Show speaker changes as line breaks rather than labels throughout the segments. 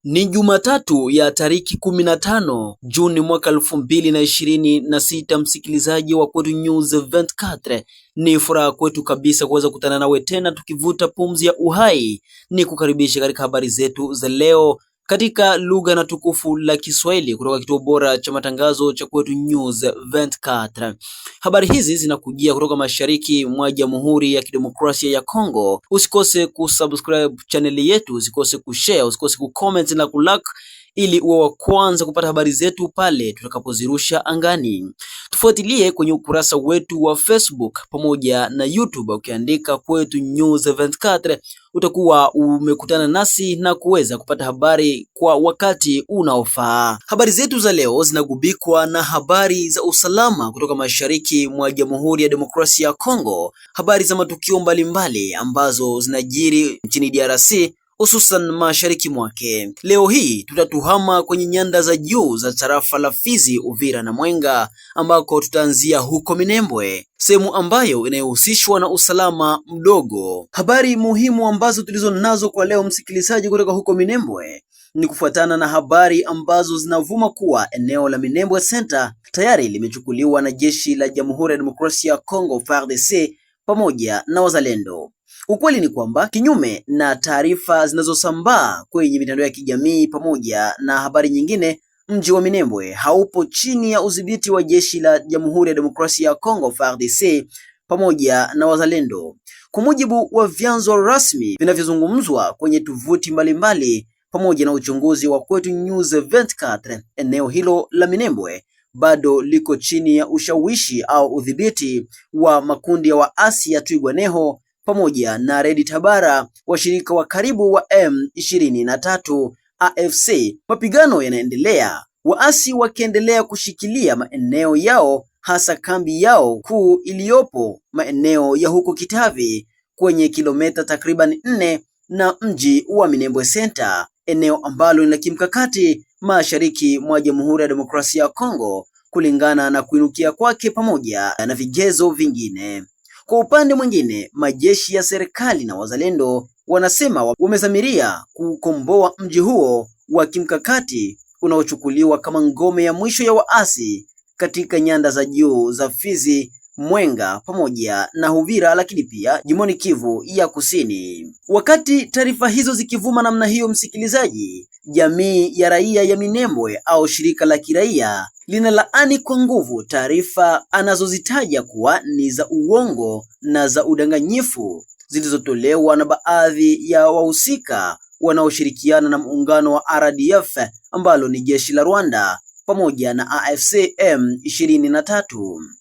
Ni Jumatatu ya tariki 15 Juni mwaka 2026, msikilizaji wa Kwetu News 24. Ni furaha kwetu kabisa kuweza kukutana nawe tena tukivuta pumzi ya uhai. Ni kukaribisha katika habari zetu za leo katika lugha na tukufu la Kiswahili kutoka kituo bora cha matangazo cha Kwetu News 24. Habari hizi zinakujia kutoka mashariki mwa Jamhuri ya Kidemokrasia ya Kongo. Usikose kusubscribe channel yetu, usikose kushare, usikose kucomment na kulike ili uwe wa kwanza kupata habari zetu pale tutakapozirusha angani. Tufuatilie kwenye ukurasa wetu wa Facebook pamoja na YouTube, ukiandika Kwetu News 24 utakuwa umekutana nasi na kuweza kupata habari kwa wakati unaofaa. Habari zetu za leo zinagubikwa na habari za usalama kutoka mashariki mwa Jamhuri ya Demokrasia ya Kongo, habari za matukio mbalimbali ambazo zinajiri nchini DRC, hususan mashariki mwake. Leo hii tutatuhama kwenye nyanda za juu za tarafa la Fizi, Uvira na Mwenga, ambako tutaanzia huko Minembwe, sehemu ambayo inayohusishwa na usalama mdogo. Habari muhimu ambazo tulizo nazo kwa leo, msikilizaji, kutoka huko Minembwe ni kufuatana na habari ambazo zinavuma kuwa eneo la Minembwe Center tayari limechukuliwa na jeshi la Jamhuri ya Demokrasia ya Kongo FARDC pamoja na wazalendo. Ukweli ni kwamba kinyume na taarifa zinazosambaa kwenye mitandao ya kijamii pamoja na habari nyingine, mji wa Minembwe haupo chini ya udhibiti wa jeshi la Jamhuri ya Demokrasia ya Kongo FARDC pamoja na wazalendo. Kwa mujibu wa vyanzo rasmi vinavyozungumzwa kwenye tovuti mbalimbali pamoja na uchunguzi wa Kwetu News 24, eneo hilo la Minembwe bado liko chini ya ushawishi au udhibiti wa makundi ya waasi ya Twirwaneho pamoja na Red Tabara, washirika wa karibu wa M23 AFC. Mapigano yanaendelea, waasi wakiendelea kushikilia maeneo yao, hasa kambi yao kuu iliyopo maeneo ya huko Kitavi kwenye kilomita takriban 4 na mji wa Minembwe Center, eneo ambalo ni la kimkakati mashariki mwa Jamhuri ya Demokrasia ya Kongo kulingana na kuinukia kwake pamoja na vigezo vingine. Kwa upande mwingine, majeshi ya serikali na wazalendo wanasema wamezamiria kukomboa mji huo wa kimkakati unaochukuliwa kama ngome ya mwisho ya waasi katika nyanda za juu za Fizi, Mwenga pamoja na Uvira, lakini pia jimboni Kivu ya Kusini. Wakati taarifa hizo zikivuma namna hiyo, msikilizaji, jamii ya raia ya Minembwe au shirika la kiraia linalaani kwa nguvu taarifa anazozitaja kuwa ni za uongo na za udanganyifu zilizotolewa na baadhi ya wahusika wanaoshirikiana na muungano wa RDF ambalo ni jeshi la Rwanda pamoja na AFC M23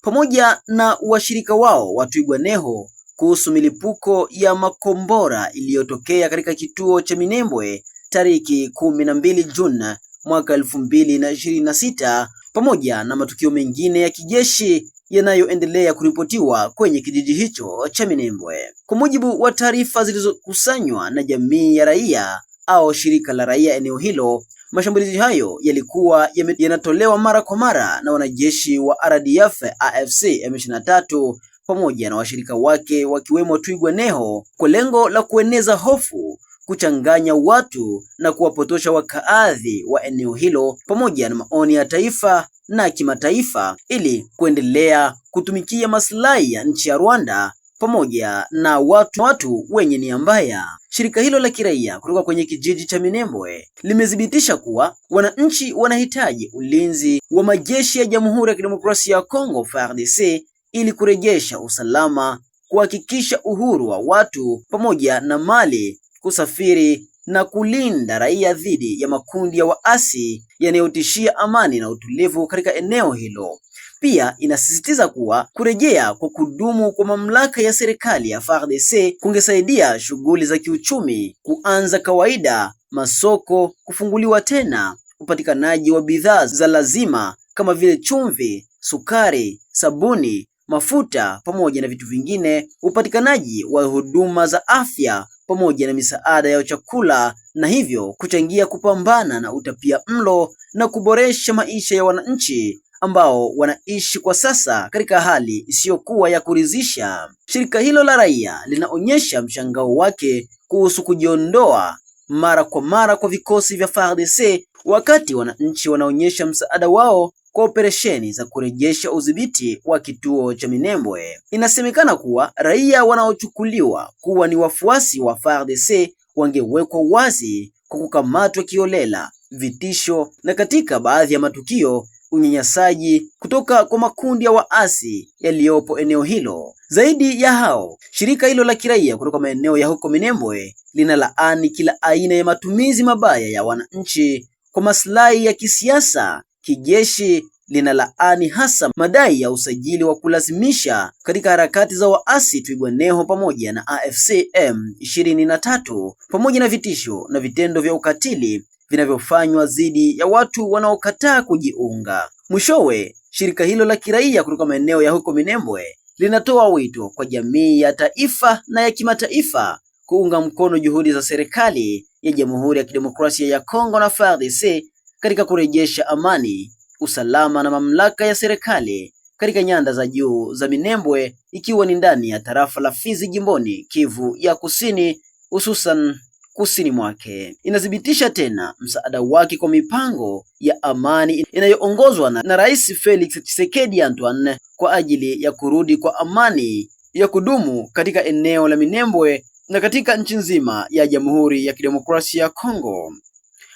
pamoja na washirika wao wa Twirwaneho kuhusu milipuko ya makombora iliyotokea katika kituo cha Minembwe tariki 12 Juni mwaka 2026 pamoja na matukio mengine ya kijeshi yanayoendelea kuripotiwa kwenye kijiji hicho cha Minembwe. Kwa mujibu wa taarifa zilizokusanywa na jamii ya raia au shirika la raia eneo hilo, mashambulizi hayo yalikuwa yanatolewa mara kwa mara na wanajeshi wa RDF, AFC M23 pamoja na washirika wake wakiwemo Twirwaneho kwa lengo la kueneza hofu, kuchanganya watu na kuwapotosha wakaazi wa eneo hilo pamoja na maoni ya taifa na kimataifa ili kuendelea kutumikia maslahi ya nchi ya Rwanda pamoja na watu wenye nia mbaya. Shirika hilo la kiraia kutoka kwenye kijiji cha Minembwe limethibitisha kuwa wananchi wanahitaji ulinzi wa majeshi ya Jamhuri ya Kidemokrasia ya Kongo FARDC ili kurejesha usalama, kuhakikisha uhuru wa watu pamoja na mali kusafiri na kulinda raia dhidi ya makundi ya waasi yanayotishia amani na utulivu katika eneo hilo. Pia inasisitiza kuwa kurejea kwa kudumu kwa mamlaka ya serikali ya FARDC kungesaidia shughuli za kiuchumi kuanza kawaida, masoko kufunguliwa tena, upatikanaji wa bidhaa za lazima kama vile chumvi, sukari, sabuni, mafuta pamoja na vitu vingine, upatikanaji wa huduma za afya pamoja na misaada ya chakula, na hivyo kuchangia kupambana na utapia mlo na kuboresha maisha ya wananchi ambao wanaishi kwa sasa katika hali isiyokuwa ya kuridhisha. Shirika hilo la raia linaonyesha mshangao wake kuhusu kujiondoa mara kwa mara kwa vikosi vya FARDC wakati wananchi wanaonyesha msaada wao kwa operesheni za kurejesha udhibiti wa kituo cha Minembwe. Inasemekana kuwa raia wanaochukuliwa kuwa ni wafuasi wa FARDC wangewekwa wazi kwa kukamatwa kiolela, vitisho na katika baadhi ya matukio unyanyasaji kutoka kwa makundi ya waasi yaliyopo eneo hilo. Zaidi ya hao, shirika hilo la kiraia kutoka maeneo ya huko Minembwe linalaani kila aina ya matumizi mabaya ya wananchi kwa maslahi ya kisiasa, kijeshi. Linalaani hasa madai ya usajili wa kulazimisha katika harakati za waasi Twirwaneho pamoja na AFC M23 pamoja na vitisho na vitendo vya ukatili vinavyofanywa dhidi ya watu wanaokataa kujiunga. Mwishowe, shirika hilo la kiraia kutoka maeneo ya huko Minembwe linatoa wito kwa jamii ya taifa na ya kimataifa kuunga mkono juhudi za serikali ya Jamhuri ya Kidemokrasia ya Kongo na FARDC katika kurejesha amani, usalama na mamlaka ya serikali katika nyanda za juu za Minembwe, ikiwa ni ndani ya tarafa la Fizi jimboni Kivu ya Kusini, hususan kusini mwake. Inathibitisha tena msaada wake kwa mipango ya amani inayoongozwa na Rais Felix Tshisekedi Antoine kwa ajili ya kurudi kwa amani ya kudumu katika eneo la Minembwe na katika nchi nzima ya Jamhuri ya Kidemokrasia ya Kongo.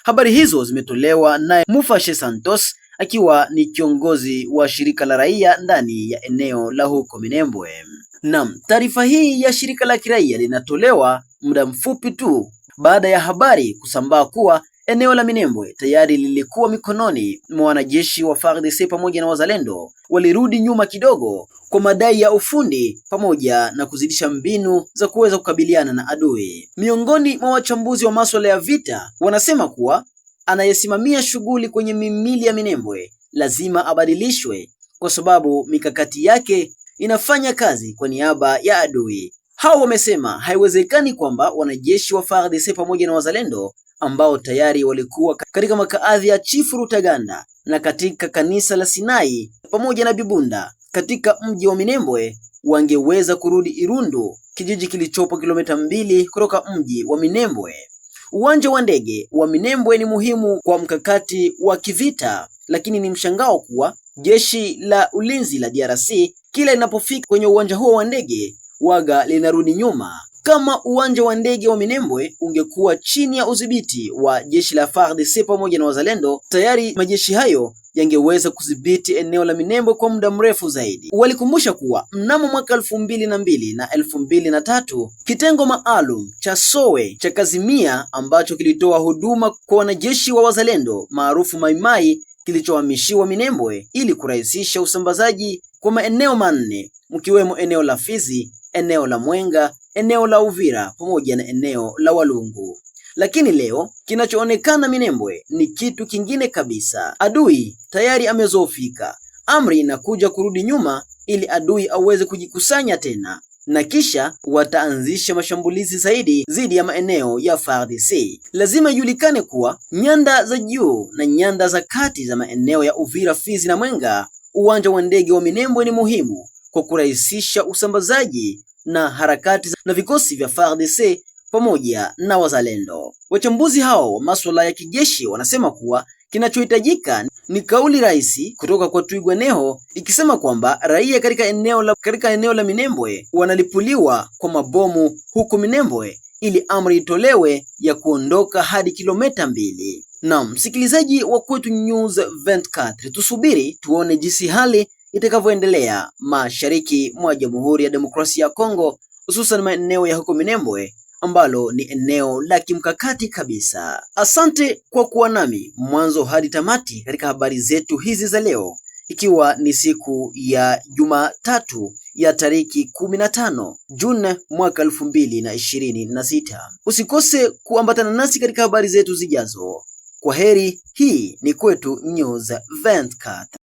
Habari hizo zimetolewa naye Mufashe Santos akiwa ni kiongozi wa shirika la raia ndani ya eneo la huko Minembwe. Naam, taarifa hii ya shirika la kiraia linatolewa muda mfupi tu baada ya habari kusambaa kuwa eneo la Minembwe tayari lilikuwa mikononi mwa wanajeshi wa FARDC pamoja na wazalendo walirudi nyuma kidogo kwa madai ya ufundi pamoja na kuzidisha mbinu za kuweza kukabiliana na adui. Miongoni mwa wachambuzi wa masuala ya vita wanasema kuwa anayesimamia shughuli kwenye mimili ya Minembwe lazima abadilishwe kwa sababu mikakati yake inafanya kazi kwa niaba ya adui. Hao wamesema haiwezekani kwamba wanajeshi wa FARDC pamoja na wazalendo ambao tayari walikuwa katika makazi ya Chifu Rutaganda na katika kanisa la Sinai pamoja na Bibunda katika mji wa Minembwe wangeweza kurudi Irundu, kijiji kilichopo kilomita 2 kutoka mji wa Minembwe. Uwanja wa ndege wa Minembwe ni muhimu kwa mkakati wa kivita, lakini ni mshangao kuwa jeshi la ulinzi la DRC kila linapofika kwenye uwanja huo wa ndege waga linarudi nyuma. Kama uwanja wa ndege wa Minembwe ungekuwa chini ya udhibiti wa jeshi la FARDC pamoja na wazalendo, tayari majeshi hayo yangeweza kudhibiti eneo la Minembwe kwa muda mrefu zaidi. Walikumbusha kuwa mnamo mwaka 2002 na 2003 kitengo maalum cha Sowe cha Kazimia ambacho kilitoa huduma kwa wanajeshi wa wazalendo maarufu Maimai kilichohamishiwa Minembwe ili kurahisisha usambazaji kwa maeneo manne mkiwemo eneo la Fizi, eneo la Mwenga, eneo la Uvira pamoja na eneo la Walungu. Lakini leo kinachoonekana Minembwe ni kitu kingine kabisa. Adui tayari amezoofika. Amri inakuja kurudi nyuma ili adui aweze kujikusanya tena, na kisha wataanzisha mashambulizi zaidi dhidi ya maeneo ya FARDC. Lazima ijulikane kuwa nyanda za juu na nyanda za kati za maeneo ya Uvira, Fizi na Mwenga, uwanja wa ndege wa Minembwe ni muhimu kwa kurahisisha usambazaji na harakati na vikosi vya FARDC pamoja na wazalendo. Wachambuzi hao wa masuala ya kijeshi wanasema kuwa kinachohitajika ni kauli rahisi kutoka kwa Twirwaneho ikisema kwamba raia katika eneo la Minembwe wanalipuliwa kwa mabomu huko Minembwe ili amri itolewe ya kuondoka hadi kilomita 2. Naam, msikilizaji wa Kwetu News 24, tusubiri tuone jinsi hali itakavyoendelea mashariki mwa Jamhuri ya Demokrasia ya Kongo, hususan maeneo ya huko Minembwe ambalo ni eneo la kimkakati kabisa. Asante kwa kuwa nami mwanzo hadi tamati katika habari zetu hizi za leo, ikiwa ni siku ya Jumatatu ya tariki 15 Juni mwaka 2026. Usikose kuambatana nasi katika habari zetu zijazo. Kwa heri, hii ni Kwetu News 24.